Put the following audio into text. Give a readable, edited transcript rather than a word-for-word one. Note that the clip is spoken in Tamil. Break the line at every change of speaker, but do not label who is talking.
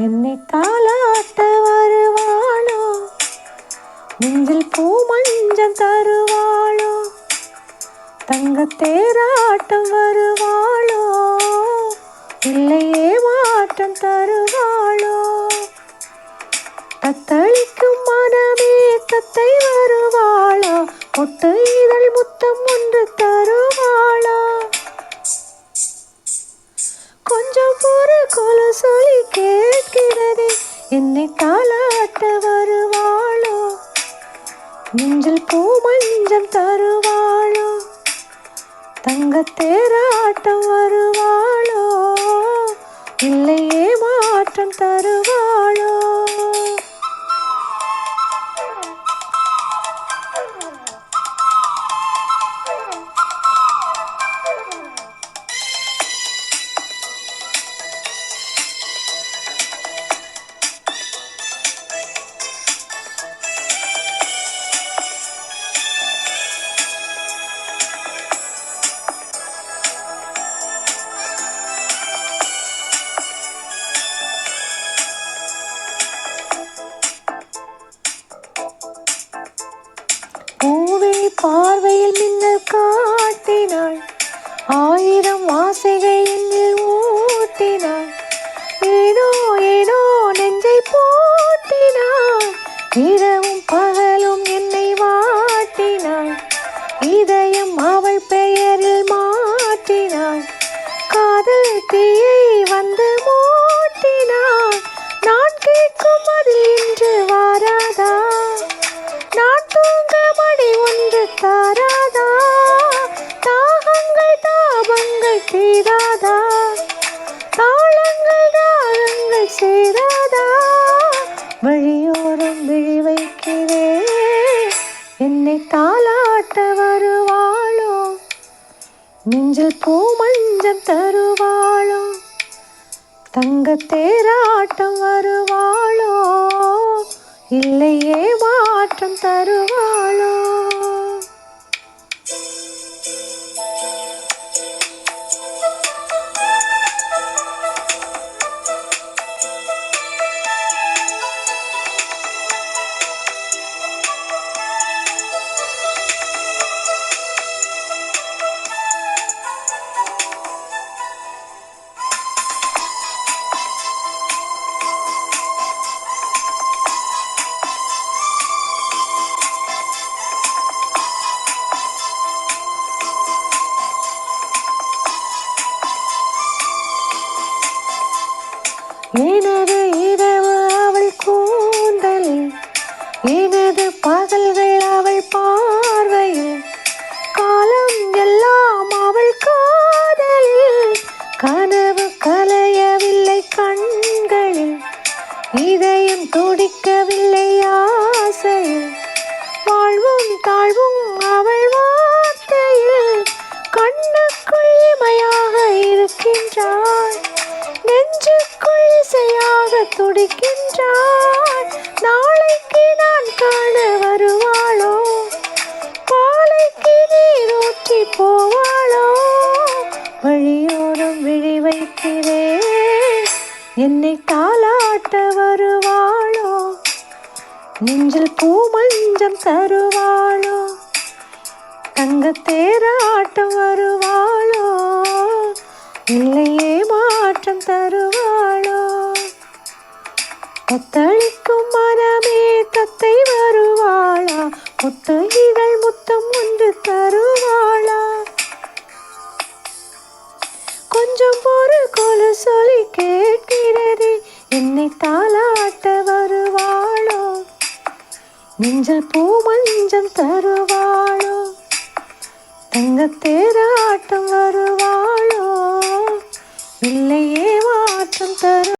என்னை தாலாட்ட வருவாளோ, நெஞ்சில் பூ மஞ்சள் தருவாளோ, தங்கத்தேராட்டம் வருவாளோ, இல்லையே மாற்றம் தருவாளோ, தத்தளிக்கும் மனமே தத்தை வருவாளோ, ஒட்டு இதழ் முத்தம் ஒன்று தருவாளோ, கொஞ்சம் ஒரு கொலு சொல்லி கேட்கிறதே, என்னை தாலாட்ட வருவாளோ, நெஞ்சில் பூ மஞ்சம் தருவாளோ, தங்கத்தேராட்டம் வருவாளோ, இல்லையே மாற்றம் தருவாளோ. பூவே பார்வையில் மின்னல் காட்டினாள், ஆயிரம் ஆசைகள் என்னில் ஊட்டினாள், ஏனோ ஏனோ நெஞ்சை போட்டினாள், இரவும் பகலும் என்னை வாட்டினாள், இதயம் அவள் பெயரில் மாற்றினாள், காதல் தீயை வந்து மூட்டினாள், நான் கேட்கும் அதில் இன்று வாராதா, நான் தூங்க மணி ஒன்று தாராதா, தாகங்கள் தாபங்கள் தீராதா, தாளங்கள் தாகங்கள் சேராதா, வழியோரம் விழி வைக்கிறேன், என்னை தாலாட்ட வருவாளோ, நெஞ்சில் பூ மஞ்சம் தருவாளோ, தங்கத்தேராட்டம் வருவாளோ, இல்லையே மாற்றம் தருவாளோ. எனது இரவு அவள் கூந்தலில், எனது பகல்கள் அவள் பார்வையில், காலம் எல்லாம் அவள் காதலில், கனவு கலையவில்லை கண்களில், இதயம் துடிக்கவில்லை ஆசையில், வாழ்வும் தாழ்வும் அவள் வார்த்தையில், கண்ணுக்குள் இமையாக இருக்கின்றாள், நெஞ்சுக்குள் இசையாக துடிக்கின்றாள், நாளைக்கு நான் காண வருவாளோ, பாலைக்கு நீரூற்றி போவாளோ, வழியோரம் விழி வைக்கிறேன், என்னை தாலாட்ட வருவாளோ, நெஞ்சில் பூ மஞ்சம் தருவாளோ, தங்கத்தேராட்டம் வருவாளோ, இல்லையே மாற்றம் தருவாளோ, தத்தளிக்கும் மனமே தத்தை வருவாளா, ஒட்டு இதழ் முத்தம் ஒன்று தருவாளா, கொஞ்சம் ஒரு கொலு சொல்லி கேட்கிறதே, என்னை தாலாட்ட வருவாளோ, நெஞ்சில் பூ மஞ்சம் தருவாளோ, தங்கத்தேராட்டம் வருவாளோ, இல்லையே